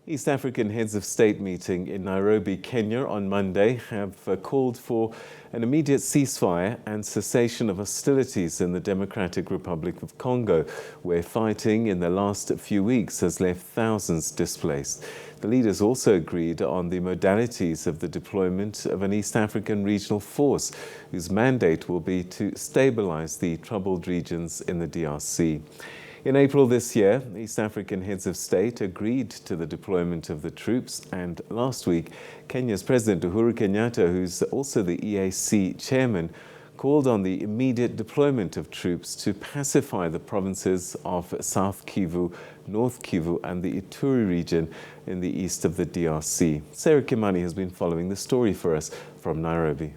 East African heads of state meeting in Nairobi, Kenya on Monday have called for an immediate ceasefire and cessation of hostilities in the Democratic Republic of Congo, where fighting in the last few weeks has left thousands displaced. The leaders also agreed on the modalities of the deployment of an East African regional force, whose mandate will be to stabilize the troubled regions in the DRC. In April this year, East African heads of state agreed to the deployment of the troops, and last week, Kenya's President Uhuru Kenyatta, who's also the EAC chairman, called on the immediate deployment of troops to pacify the provinces of South Kivu, North Kivu and the Ituri region in the east of the DRC. Sarah Kimani has been following the story for us from Nairobi.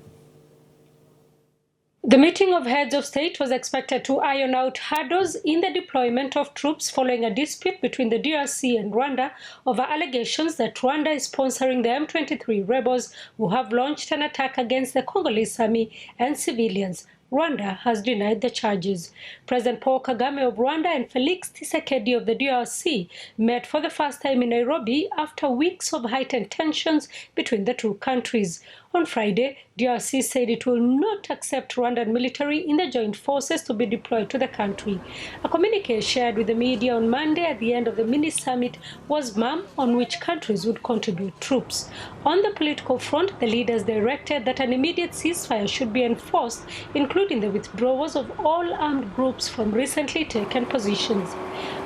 The meeting of heads of state was expected to iron out hurdles in the deployment of troops following a dispute between the DRC and Rwanda over allegations that Rwanda is sponsoring the M23 rebels who have launched an attack against the Congolese army and civilians. Rwanda has denied the charges. President Paul Kagame of Rwanda and Felix Tshisekedi of the DRC met for the first time in Nairobi after weeks of heightened tensions between the two countries. On Friday, DRC said it will not accept Rwandan military in the joint forces to be deployed to the country. A communique shared with the media on Monday at the end of the mini-summit was firm on which countries would contribute troops. On the political front, the leaders directed that an immediate ceasefire should be enforced, including the withdrawals of all armed groups from recently taken positions.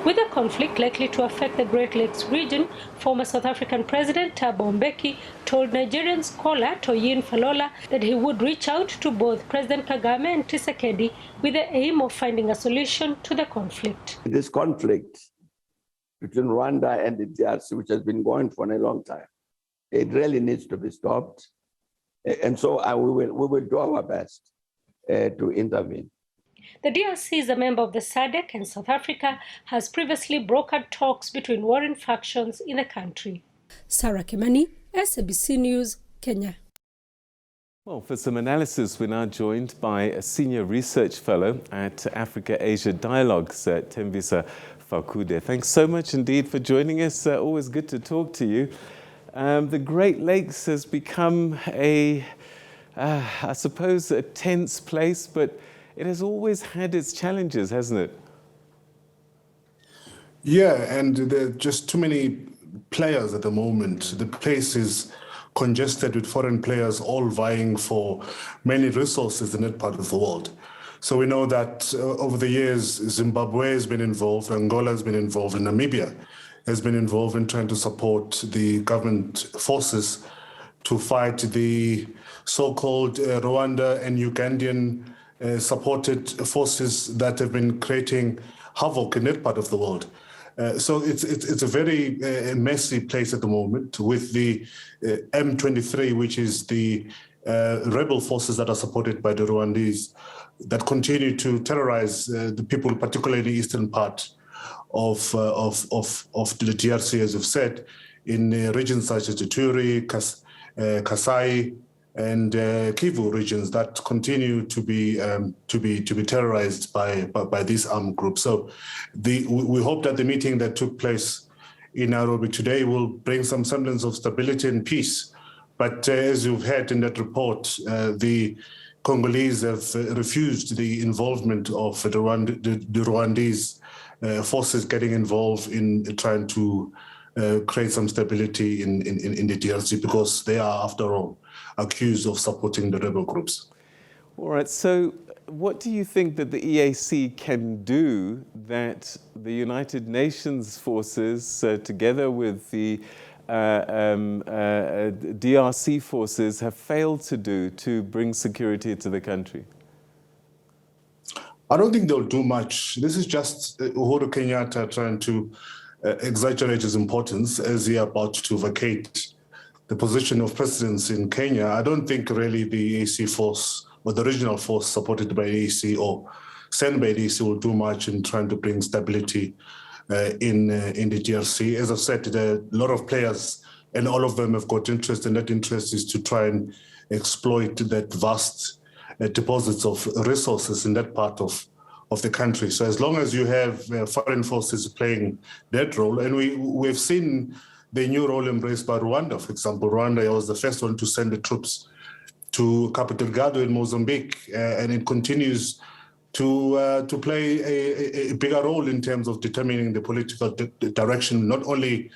With the conflict likely to affect the Great Lakes region, former South African President Thabo Mbeki told Nigerian scholar Toyin Falola that he would reach out to both President Kagame and Tshisekedi with the aim of finding a solution to the conflict. This conflict between Rwanda and the DRC, which has been going for a long time, it really needs to be stopped. And so we will do our best to intervene. The DRC is a member of the SADC, and South Africa has previously brokered talks between warring factions in the country. Sarah Kimani, SABC News, Kenya. Well, for some analysis, we're now joined by a senior research fellow at Africa-Asia Dialogues, Thembisa Fakude. Thanks so much indeed for joining us. Always good to talk to you. The Great Lakes has become I suppose, a tense place, but it has always had its challenges, hasn't it? Yeah, and there are just too many players at the moment. The place is congested with foreign players all vying for many resources in that part of the world. So we know that over the years, Zimbabwe has been involved, Angola has been involved, and Namibia has been involved in trying to support the government forces to fight the so-called Rwanda and Ugandan supported forces that have been creating havoc in that part of the world. So it's a very messy place at the moment with the M23, which is the rebel forces that are supported by the Rwandese that continue to terrorize the people, particularly the eastern part of the DRC, as you've said, in regions such as Ituri, Kasai, and Kivu regions that continue to be terrorized by these armed groups. So we hope that the meeting that took place in Nairobi today will bring some semblance of stability and peace. But as you've heard in that report, the Congolese have refused the involvement of the Rwandese forces getting involved in trying to create some stability in the DRC, because they are, after all, accused of supporting the rebel groups. All right, so what do you think that the EAC can do that the United Nations forces, together with the DRC forces, have failed to do to bring security to the country? I don't think they'll do much. This is just Uhuru Kenyatta trying to exaggerate his importance as he is about to vacate the position of presidency in Kenya. I don't think really the EAC force or the regional force supported by the EAC or sent by the EAC will do much in trying to bring stability in the DRC. As I've said, there are a lot of players and all of them have got interest, and that interest is to try and exploit that vast deposits of resources in that part of the country. So as long as you have foreign forces playing that role, and we've seen the new role embraced by Rwanda. For example, Rwanda was the first one to send the troops to Cabo Delgado in Mozambique, and it continues to play a bigger role in terms of determining the political direction, not only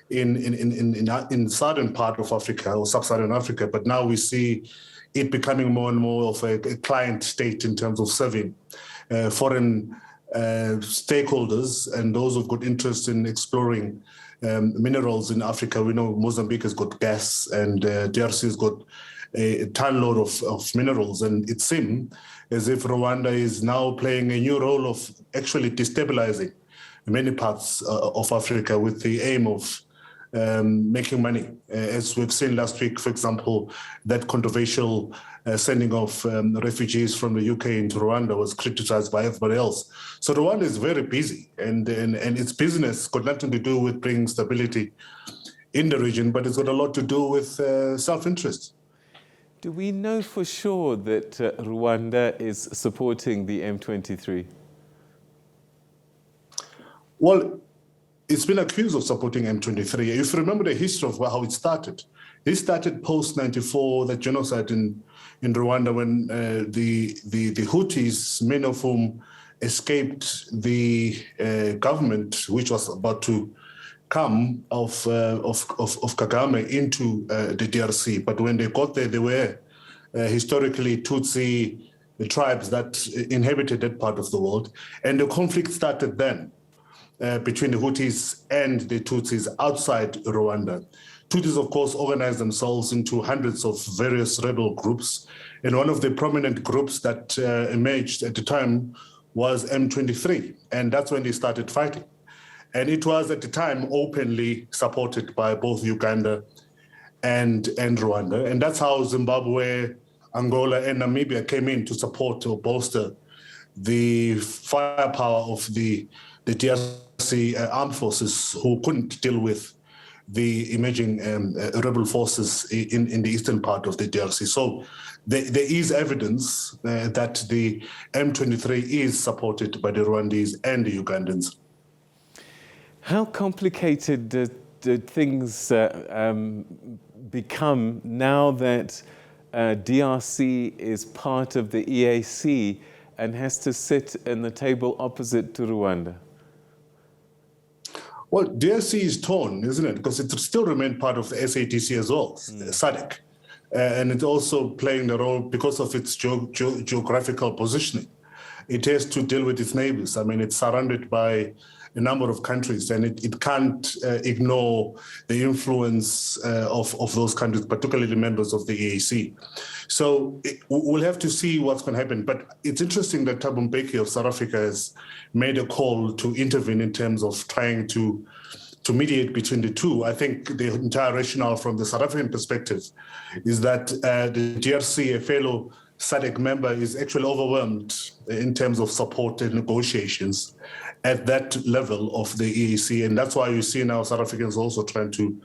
in southern part of Africa or sub-Saharan Africa, but now we see it becoming more and more of a client state in terms of serving foreign stakeholders and those who've got interest in exploring minerals in Africa. We know Mozambique has got gas, and DRC has got a ton load of minerals, and it seems as if Rwanda is now playing a new role of actually destabilizing many parts of Africa with the aim of making money. As we've seen last week, for example, that controversial sending of refugees from the UK into Rwanda was criticized by everybody else. So Rwanda is very busy, and its business got nothing to do with bringing stability in the region, but it's got a lot to do with self-interest. Do we know for sure that Rwanda is supporting the M23? Well, it's been accused of supporting M23. If you remember the history of how it started post-94, the genocide in Rwanda, when the Houthis, many of whom escaped the government, which was about to come of Kagame into the DRC. But when they got there, they were historically Tutsi tribes that inhabited that part of the world. And the conflict started then between the Houthis and the Tutsis outside Rwanda. Tutsis, of course, organized themselves into hundreds of various rebel groups. And one of the prominent groups that emerged at the time was M23. And that's when they started fighting. And it was at the time openly supported by both Uganda and Rwanda. And that's how Zimbabwe, Angola, and Namibia came in to support or bolster the firepower of the DRC armed forces, who couldn't deal with the emerging rebel forces in the eastern part of the DRC. So there is evidence that the M23 is supported by the Rwandese and the Ugandans. How complicated did things become now that DRC is part of the EAC and has to sit in the table opposite to Rwanda? Well, DRC is torn, isn't it? Because it still remains part of the SADC as well, SADC. And it's also playing the role because of its geographical positioning. It has to deal with its neighbors. I mean, it's surrounded by a number of countries, and it can't ignore the influence of those countries, particularly members of the EAC. So we'll have to see what's going to happen. But it's interesting that Thabo Mbeki of South Africa has made a call to intervene in terms of trying to mediate between the two. I think the entire rationale from the South African perspective is that the DRC, a fellow SADC member, is actually overwhelmed in terms of support and negotiations at that level of the EAC. And that's why you see now South Africans also trying to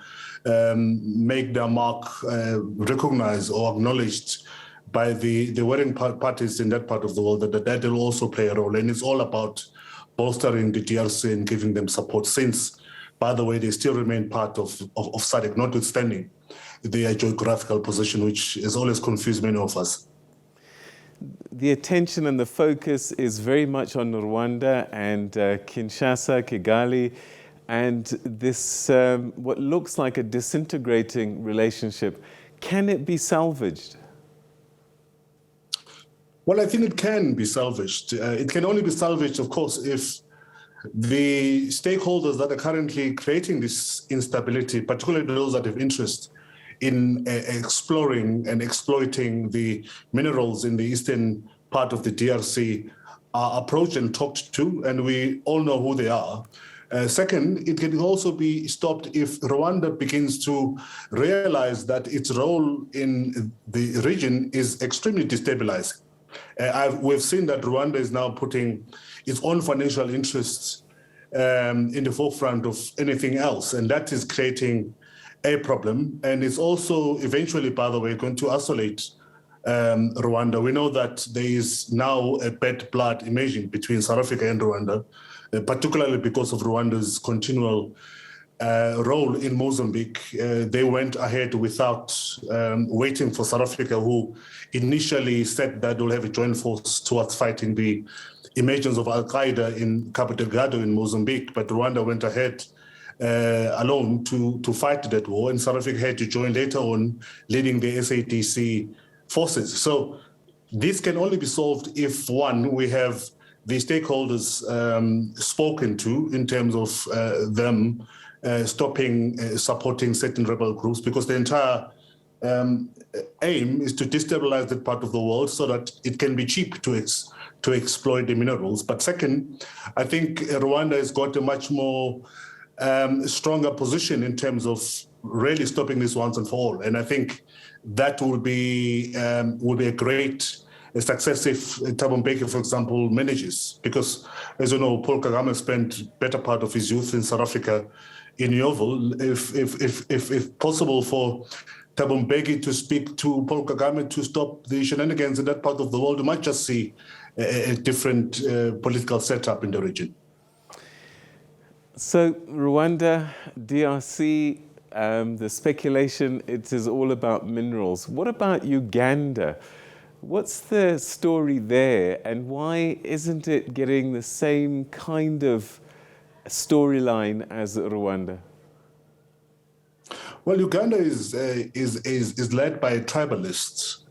make their mark recognized or acknowledged by the warring parties in that part of the world, that will also play a role. And it's all about bolstering the DRC and giving them support, since, by the way, they still remain part of SADC, notwithstanding their geographical position, which has always confused many of us. The attention and the focus is very much on Rwanda and Kinshasa, Kigali, and this, what looks like a disintegrating relationship. Can it be salvaged? Well, I think it can be salvaged. It can only be salvaged, of course, if the stakeholders that are currently creating this instability, particularly those that have interest in exploring and exploiting the minerals in the eastern part of the DRC, are approached and talked to, and we all know who they are. Second, it can also be stopped if Rwanda begins to realize that its role in the region is extremely destabilizing. We've seen that Rwanda is now putting its own financial interests in the forefront of anything else, and that is creating a problem. And it's also eventually, by the way, going to isolate Rwanda. We know that there is now a bad blood emerging between South Africa and Rwanda, particularly because of Rwanda's continual role in Mozambique. They went ahead without waiting for South Africa, who initially said that they'll have a joint force towards fighting the emergence of Al-Qaeda in Cabo Delgado in Mozambique. But Rwanda went ahead alone to fight that war, and South Africa had to join later on, leading the SADC forces. So this can only be solved if, one, we have the stakeholders spoken to in terms of them stopping supporting certain rebel groups, because the entire aim is to destabilize that part of the world so that it can be cheap to exploit the minerals. But second, I think Rwanda has got a much more stronger position in terms of really stopping this once and for all. And I think that will be a great success if Thabo Mbeki, for example, manages. Because, as you know, Paul Kagame spent better part of his youth in South Africa in Yeovil. If possible for Thabo Mbeki to speak to Paul Kagame to stop the shenanigans in that part of the world, you might just see a different political setup in the region. So Rwanda, DRC, the speculation, it is all about minerals. What about Uganda? What's the story there, and why isn't it getting the same kind of storyline as Rwanda? Well, Uganda is led by tribalists.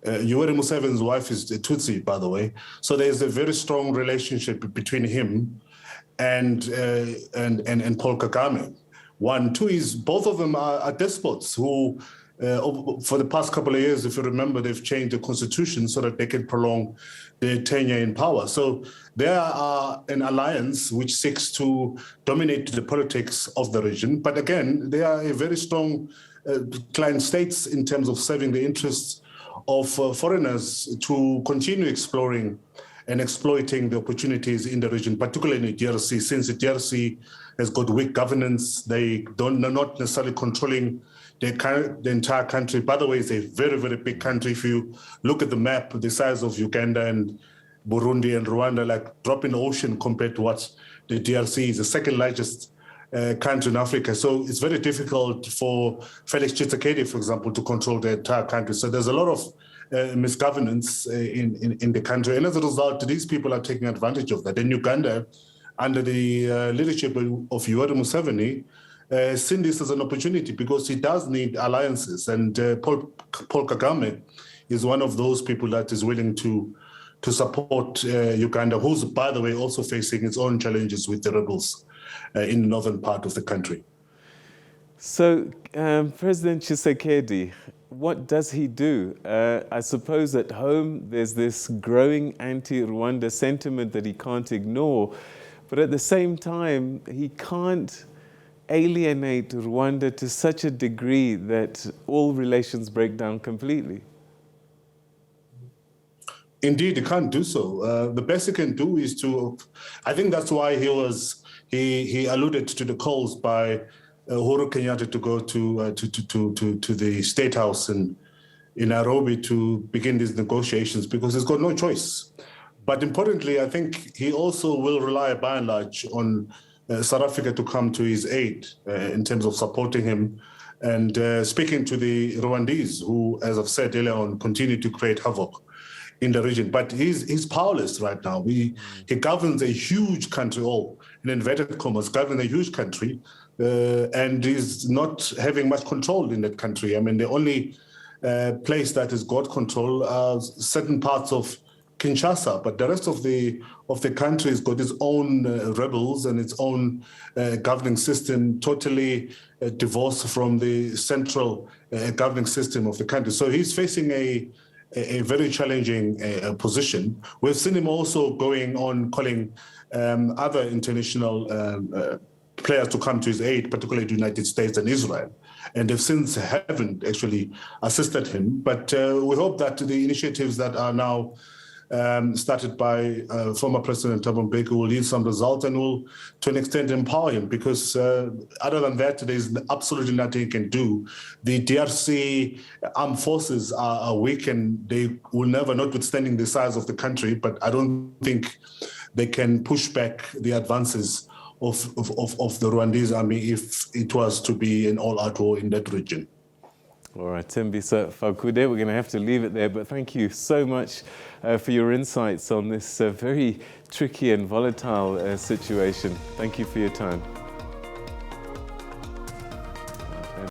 Yoweri Museveni's wife is a Tutsi, by the way. So there's a very strong relationship between him and Paul Kagame. One, two is both of them are despots who, for the past couple of years, if you remember, they've changed the constitution so that they can prolong their tenure in power. So they are an alliance which seeks to dominate the politics of the region. But again, they are a very strong client states in terms of serving the interests of foreigners to continue exploring and exploiting the opportunities in the region, particularly in the DRC. Since the DRC has got weak governance, they're not necessarily controlling the entire country. By the way, it's a very, very big country. If you look at the map, the size of Uganda and Burundi and Rwanda, like drop in the ocean compared to what the DRC is, the second largest country in Africa. So it's very difficult for Felix Tshisekedi, for example, to control the entire country. So there's a lot of misgovernance in the country. And as a result, these people are taking advantage of that. In Uganda, under the leadership of Yoweri Museveni, seen this as an opportunity because he does need alliances. And Paul Kagame is one of those people that is willing to support Uganda, who's, by the way, also facing its own challenges with the rebels in the northern part of the country. So President Tshisekedi, what does he do? I suppose at home there's this growing anti-Rwanda sentiment that he can't ignore, but at the same time, he can't alienate Rwanda to such a degree that all relations break down completely. Indeed, he can't do so. The best he can do is to, I think that's why he alluded to the calls by Uhuru Kenyatta to go to the State House in Nairobi to begin these negotiations, because he's got no choice. But importantly, I think he also will rely by and large on South Africa to come to his aid in terms of supporting him and speaking to the Rwandese, who, as I've said earlier on, continue to create havoc in the region. But he's powerless right now. He governs a huge country, all in inverted commas, governs a huge country, and is not having much control in that country. I mean, the only place that has got control are certain parts of Kinshasa, but the rest of the country has got its own rebels and its own governing system, totally divorced from the central governing system of the country. So he's facing a very challenging position. We've seen him also going on calling other international players to come to his aid, particularly the United States and Israel. And they've since haven't actually assisted him. But we hope that the initiatives that are now started by former President Thabo Mbeki will yield some result and will, to an extent, empower him, because other than that, there's absolutely nothing he can do. The DRC armed forces are weak, and they will never, notwithstanding the size of the country, but I don't think they can push back the advances of the Rwandese army if it was to be an all-out war in that region. All right, Thembisa Fakude, we're going to have to leave it there, but thank you so much for your insights on this very tricky and volatile situation. Thank you for your time.